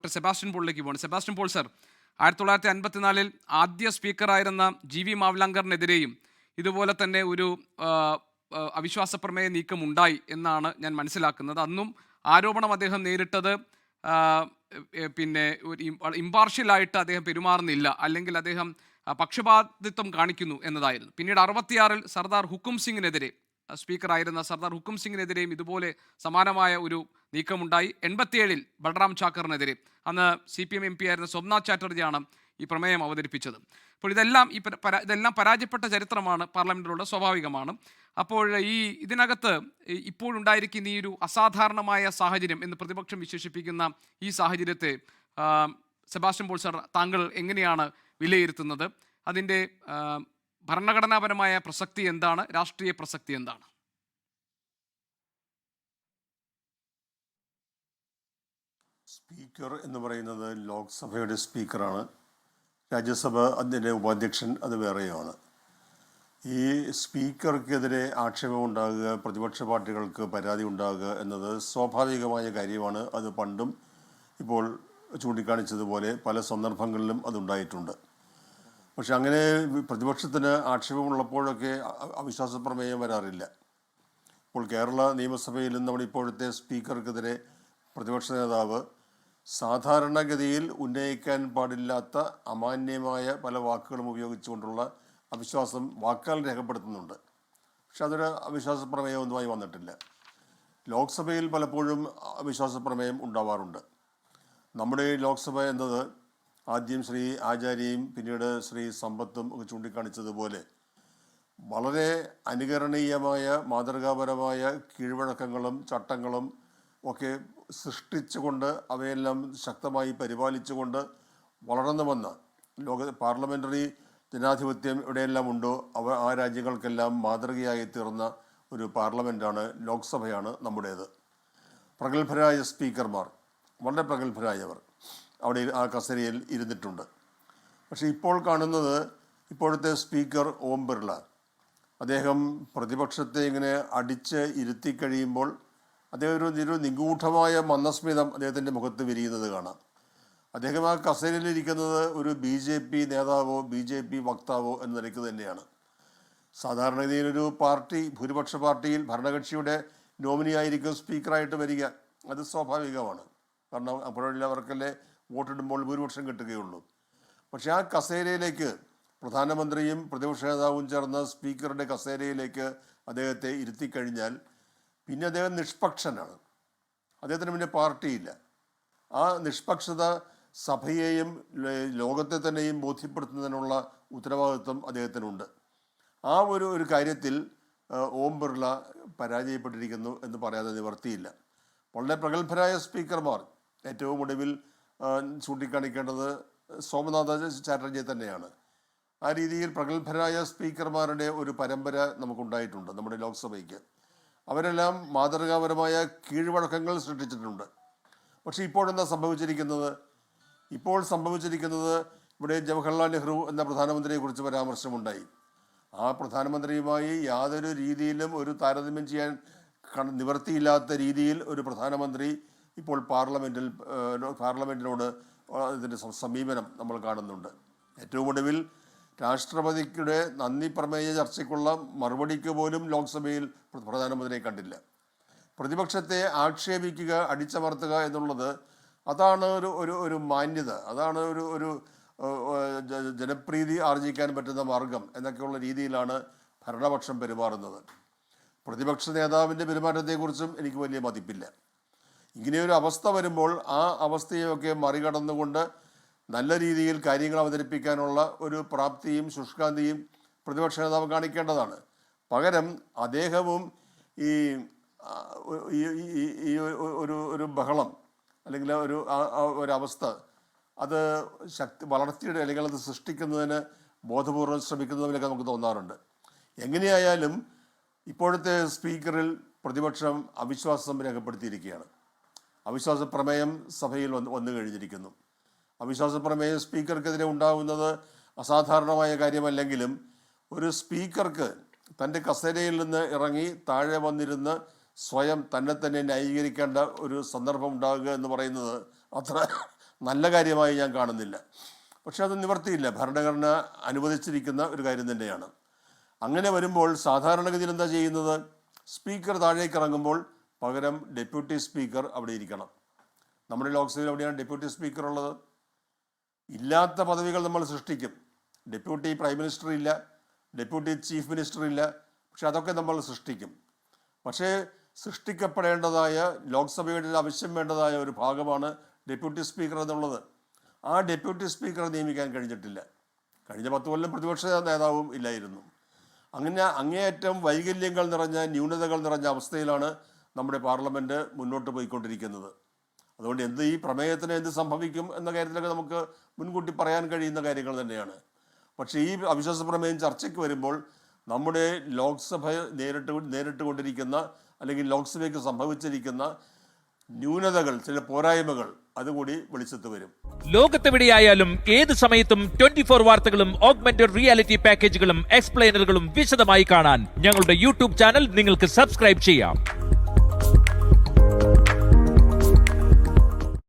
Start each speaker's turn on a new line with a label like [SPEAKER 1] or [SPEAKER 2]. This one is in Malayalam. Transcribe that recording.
[SPEAKER 1] ഡോക്ടർ സെബാസ്റ്റ്യൻ പോളിലേക്ക് പോകുന്നു. സെബാസ്റ്റ്യൻ പോൾ സർ, 1954 ആദ്യ സ്പീക്കറായിരുന്ന GV മാവ്ലങ്കറിനെതിരെയും ഇതുപോലെ തന്നെ ഒരു അവിശ്വാസ പ്രമേയ നീക്കം ഉണ്ടായി എന്നാണ് ഞാൻ മനസ്സിലാക്കുന്നത്. അന്നും ആരോപണം അദ്ദേഹം നേരിട്ടത് പിന്നെ ഒരു ഇമ്പാർഷ്യലായിട്ട് അദ്ദേഹം പെരുമാറുന്നില്ല, അല്ലെങ്കിൽ അദ്ദേഹം പക്ഷപാതിത്വം കാണിക്കുന്നു എന്നതായിരുന്നു. പിന്നീട് 66 സർദാർ ഹുക്കും സിംഗിനെതിരെ, സ്പീക്കറായിരുന്ന സർദാർ ഹുക്കും സിംഗിനെതിരെയും ഇതുപോലെ സമാനമായ ഒരു നീക്കമുണ്ടായി. 87 ബൽറാം ചാക്കറിനെതിരെ, അന്ന് CPM MP ആയിരുന്ന സോംനാഥ് ചാറ്റർജിയാണ് ഈ പ്രമേയം അവതരിപ്പിച്ചത്. അപ്പോൾ ഇതെല്ലാം പരാജയപ്പെട്ട ചരിത്രമാണ് പാർലമെൻറ്റിലുള്ള, സ്വാഭാവികമാണ്. അപ്പോൾ ഇതിനകത്ത് ഇപ്പോഴുണ്ടായിരിക്കുന്ന ഈ ഒരു അസാധാരണമായ സാഹചര്യം എന്ന് പ്രതിപക്ഷം വിശേഷിപ്പിക്കുന്ന ഈ സാഹചര്യത്തെ സെബാസ്റ്റ്യൻ പോൾ സർ, താങ്കൾ എങ്ങനെയാണ് വിലയിരുത്തുന്നത്? അതിൻ്റെ ഭരണഘടനാപരമായ പ്രസക്തി എന്താണ്, രാഷ്ട്രീയ പ്രസക്തി എന്താണ്?
[SPEAKER 2] സ്പീക്കർ എന്ന് പറയുന്നത് ലോക്സഭയുടെ സ്പീക്കറാണ്. രാജ്യസഭ അതിൻ്റെ ഉപാധ്യക്ഷൻ അത് വേറെയുമാണ്. ഈ സ്പീക്കർക്കെതിരെ ആക്ഷേപമുണ്ടാകുക, പ്രതിപക്ഷ പാർട്ടികൾക്ക് പരാതി ഉണ്ടാകുക എന്നത് സ്വാഭാവികമായ കാര്യമാണ്. അത് പണ്ടും ഇപ്പോൾ ചൂണ്ടിക്കാണിച്ചതുപോലെ പല സന്ദർഭങ്ങളിലും അതുണ്ടായിട്ടുണ്ട്. പക്ഷെ അങ്ങനെ പ്രതിപക്ഷത്തിന് ആക്ഷേപമുള്ളപ്പോഴൊക്കെ അവിശ്വാസ പ്രമേയം വരാറില്ല. ഇപ്പോൾ കേരള നിയമസഭയിൽ നമ്മുടെ ഇപ്പോഴത്തെ സ്പീക്കർക്കെതിരെ പ്രതിപക്ഷ നേതാവ് സാധാരണഗതിയിൽ ഉന്നയിക്കാൻ പാടില്ലാത്ത അമാന്യമായ പല വാക്കുകളും ഉപയോഗിച്ചുകൊണ്ടുള്ള അവിശ്വാസം വാക്കാൽ രേഖപ്പെടുത്തുന്നുണ്ട്. പക്ഷെ അതൊരു അവിശ്വാസ പ്രമേയമൊന്നുമായി വന്നിട്ടില്ല. ലോക്സഭയിൽ പലപ്പോഴും അവിശ്വാസ പ്രമേയം ഉണ്ടാവാറുണ്ട്. നമ്മുടെ ലോക്സഭ എന്നത് ആദ്യം ശ്രീ ആചാര്യയും പിന്നീട് ശ്രീ സമ്പത്തും ഒക്കെ ചൂണ്ടിക്കാണിച്ചതുപോലെ വളരെ അനുകരണീയമായ മാതൃകാപരമായ കീഴ്വഴക്കങ്ങളും ചട്ടങ്ങളും ഒക്കെ സൃഷ്ടിച്ചുകൊണ്ട് അവയെല്ലാം ശക്തമായി പരിപാലിച്ചുകൊണ്ട് വളർന്നു വന്ന പാർലമെൻ്ററി ജനാധിപത്യം എവിടെയെല്ലാം ഉണ്ടോ ആ രാജ്യങ്ങൾക്കെല്ലാം മാതൃകയായി തീർന്ന ഒരു പാർലമെൻറ്റാണ്, ലോക്സഭയാണ് നമ്മുടേത്. പ്രഗത്ഭരായ സ്പീക്കർമാർ, വളരെ പ്രഗത്ഭരായവർ അവിടെ ആ കസേരയിൽ ഇരുന്നിട്ടുണ്ട്. പക്ഷേ ഇപ്പോൾ കാണുന്നത്, ഇപ്പോഴത്തെ സ്പീക്കർ ഓം ബിർള, അദ്ദേഹം പ്രതിപക്ഷത്തെ ഇങ്ങനെ അടിച്ച് ഇരുത്തിക്കഴിയുമ്പോൾ അദ്ദേഹം ഒരു നിഗൂഢമായ മന്ദസ്മിതം അദ്ദേഹത്തിൻ്റെ മുഖത്ത് വിരിയുന്നത് കാണാം. അദ്ദേഹം ആ കസേരയിലിരിക്കുന്നത് ഒരു BJP നേതാവോ BJP വക്താവോ എന്ന നിലയ്ക്ക് തന്നെയാണ്. സാധാരണഗതിയിൽ ഒരു പാർട്ടി, ഭൂരിപക്ഷ പാർട്ടിയിൽ ഭരണകക്ഷിയുടെ നോമിനിയായിരിക്കും സ്പീക്കറായിട്ട് വരിക. അത് സ്വാഭാവികമാണ്. കാരണം അപ്പോഴവർക്കല്ലേ വോട്ടിടുമ്പോൾ ഭൂരിപക്ഷം കിട്ടുകയുള്ളൂ. പക്ഷേ ആ കസേരയിലേക്ക് പ്രധാനമന്ത്രിയും പ്രതിപക്ഷ നേതാവും ചേർന്ന സ്പീക്കറുടെ കസേരയിലേക്ക് അദ്ദേഹത്തെ ഇരുത്തിക്കഴിഞ്ഞാൽ പിന്നെ അദ്ദേഹം നിഷ്പക്ഷനാണ്. അദ്ദേഹത്തിന് പിന്നെ പാർട്ടിയില്ല. ആ നിഷ്പക്ഷത സഭയെയും ലോകത്തെ തന്നെയും ബോധ്യപ്പെടുത്തുന്നതിനുള്ള ഉത്തരവാദിത്വം അദ്ദേഹത്തിനുണ്ട്. ആ ഒരു കാര്യത്തിൽ ഓം ബിർള പരാജയപ്പെട്ടിരിക്കുന്നു എന്ന് പറയാതെ നിവർത്തിയില്ല. വളരെ പ്രഗത്ഭരായ സ്പീക്കർമാർ, ഏറ്റവും ഒടുവിൽ ചൂണ്ടിക്കാണിക്കേണ്ടത് സോമനാഥ ചാറ്റർജിയെ തന്നെയാണ്. ആ രീതിയിൽ പ്രഗത്ഭരായ സ്പീക്കർമാരുടെ ഒരു പരമ്പര നമുക്കുണ്ടായിട്ടുണ്ട് നമ്മുടെ ലോക്സഭയ്ക്ക്. അവരെല്ലാം മാതൃകാപരമായ കീഴ്വഴക്കങ്ങൾ സൃഷ്ടിച്ചിട്ടുണ്ട്. പക്ഷേ ഇപ്പോഴെന്താ സംഭവിച്ചിരിക്കുന്നത്? ഇപ്പോൾ സംഭവിച്ചിരിക്കുന്നത്, ഇവിടെ ജവഹർലാൽ നെഹ്റു എന്ന പ്രധാനമന്ത്രിയെക്കുറിച്ച് പരാമർശമുണ്ടായി. ആ പ്രധാനമന്ത്രിയുമായി യാതൊരു രീതിയിലും ഒരു താരതമ്യം ചെയ്യാൻ നിവൃത്തിയില്ലാത്ത രീതിയിൽ ഒരു പ്രധാനമന്ത്രി ഇപ്പോൾ പാർലമെൻറ്റിനോട് ഇതിൻ്റെ സമീപനം നമ്മൾ കാണുന്നുണ്ട്. ഏറ്റവും ഒടുവിൽ രാഷ്ട്രപതിയുടെ നന്ദി പ്രമേയ ചർച്ചയ്ക്കുള്ള മറുപടിക്ക് പോലും ലോക്സഭയിൽ പ്രധാനമന്ത്രിയെ കണ്ടില്ല. പ്രതിപക്ഷത്തെ ആക്ഷേപിക്കുക, അടിച്ചമർത്തുക എന്നുള്ളത് അതാണ് ഒരു മാന്യത, അതാണ് ഒരു ജനപ്രീതി ആർജിക്കാൻ പറ്റുന്ന മാർഗം എന്നൊക്കെയുള്ള രീതിയിലാണ് ഭരണപക്ഷം പെരുമാറുന്നത്. പ്രതിപക്ഷ നേതാവിൻ്റെ പെരുമാറ്റത്തെക്കുറിച്ചും എനിക്ക് വലിയ മതിപ്പില്ല. ഇങ്ങനെയൊരു അവസ്ഥ വരുമ്പോൾ ആ അവസ്ഥയൊക്കെ മറികടന്നുകൊണ്ട് നല്ല രീതിയിൽ കാര്യങ്ങൾ അവതരിപ്പിക്കാനുള്ള ഒരു പ്രാപ്തിയും ശുഷ്കാന്തിയും പ്രതിപക്ഷ നേതാവ് കാണിക്കേണ്ടതാണ്. പകരം അദ്ദേഹവും ഈ ഒരു ബഹളം അല്ലെങ്കിൽ ഒരവസ്ഥ അത് വളർത്തിയുടെ അല്ലെങ്കിൽ അത് സൃഷ്ടിക്കുന്നതിന് ബോധപൂർവം ശ്രമിക്കുന്നതിലൊക്കെ നമുക്ക് തോന്നാറുണ്ട്. എങ്ങനെയായാലും ഇപ്പോഴത്തെ സ്പീക്കറിൽ പ്രതിപക്ഷം അവിശ്വാസം രേഖപ്പെടുത്തിയിരിക്കുകയാണ്. അവിശ്വാസ പ്രമേയം സഭയിൽ വന്നു കഴിഞ്ഞിരിക്കുന്നു. അവിശ്വാസ പ്രമേയം സ്പീക്കർക്കെതിരെ ഉണ്ടാകുന്നത് അസാധാരണമായ കാര്യമല്ലെങ്കിലും ഒരു സ്പീക്കർക്ക് തൻ്റെ കസേരയിൽ നിന്ന് ഇറങ്ങി താഴെ വന്നിരുന്ന് സ്വയം തന്നെ ന്യായീകരിക്കേണ്ട ഒരു സന്ദർഭം ഉണ്ടാകുക എന്ന് പറയുന്നത് നല്ല കാര്യമായി ഞാൻ കാണുന്നില്ല. പക്ഷെ അത് നിവർത്തിയില്ല, ഭരണഘടന അനുവദിച്ചിരിക്കുന്ന ഒരു കാര്യം തന്നെയാണ്. അങ്ങനെ വരുമ്പോൾ സാധാരണഗതിയിൽ എന്താ ചെയ്യുന്നത്? സ്പീക്കർ താഴേക്ക് ഇറങ്ങുമ്പോൾ പകരം ഡെപ്യൂട്ടി സ്പീക്കർ അവിടെ ഇരിക്കണം. നമ്മുടെ ലോക്സഭയിൽ എവിടെയാണ് ഡെപ്യൂട്ടി സ്പീക്കർ ഉള്ളത്? ഇല്ലാത്ത പദവികൾ നമ്മൾ സൃഷ്ടിക്കും. ഡെപ്യൂട്ടി പ്രൈം മിനിസ്റ്റർ ഇല്ല, ഡെപ്യൂട്ടി ചീഫ് മിനിസ്റ്റർ ഇല്ല, പക്ഷെ അതൊക്കെ നമ്മൾ സൃഷ്ടിക്കും. പക്ഷേ സൃഷ്ടിക്കപ്പെടേണ്ടതായ ലോക്സഭയുടെ ആവശ്യം വേണ്ടതായ ഒരു ഭാഗമാണ് ഡെപ്യൂട്ടി സ്പീക്കർ എന്നുള്ളത്. ആ ഡെപ്യൂട്ടി സ്പീക്കറെ നിയമിക്കാൻ കഴിഞ്ഞിട്ടില്ല. കഴിഞ്ഞ 10 കൊല്ലം പ്രതിപക്ഷ നേതാവും ഇല്ലായിരുന്നു. അങ്ങനെ അങ്ങേയറ്റം വൈകല്യങ്ങൾ നിറഞ്ഞ, ന്യൂനതകൾ നിറഞ്ഞ അവസ്ഥയിലാണ് നമ്മുടെ പാർലമെൻറ്റ് മുന്നോട്ട് പോയിക്കൊണ്ടിരിക്കുന്നത്. അതുകൊണ്ട് ഈ പ്രമേയത്തിന് എന്ത് സംഭവിക്കും എന്ന കാര്യത്തിലൊക്കെ നമുക്ക് മുൻകൂട്ടി പറയാൻ കഴിയുന്ന കാര്യങ്ങൾ തന്നെയാണ്. പക്ഷേ ഈ അവിശ്വാസ പ്രമേയം ചർച്ചയ്ക്ക് വരുമ്പോൾ നമ്മുടെ ലോക്സഭ നേരിട്ട് കൊണ്ടിരിക്കുന്ന, അല്ലെങ്കിൽ ലോക്സഭയ്ക്ക് സംഭവിച്ചിരിക്കുന്ന ന്യൂനതകൾ, ചില പോരായ്മകൾ അതുകൂടി വെളിച്ചത്ത് വരും.
[SPEAKER 3] ലോകത്തെവിടെയായാലും ഏത് സമയത്തും 24 വാർത്തകളും ഓഗ്മെന്റഡ് റിയാലിറ്റി പാക്കേജുകളും എക്സ്പ്ലെയിനറുകളും വിശദമായി കാണാൻ ഞങ്ങളുടെ യൂട്യൂബ് ചാനൽ നിങ്ങൾക്ക് സബ്സ്ക്രൈബ് ചെയ്യാം.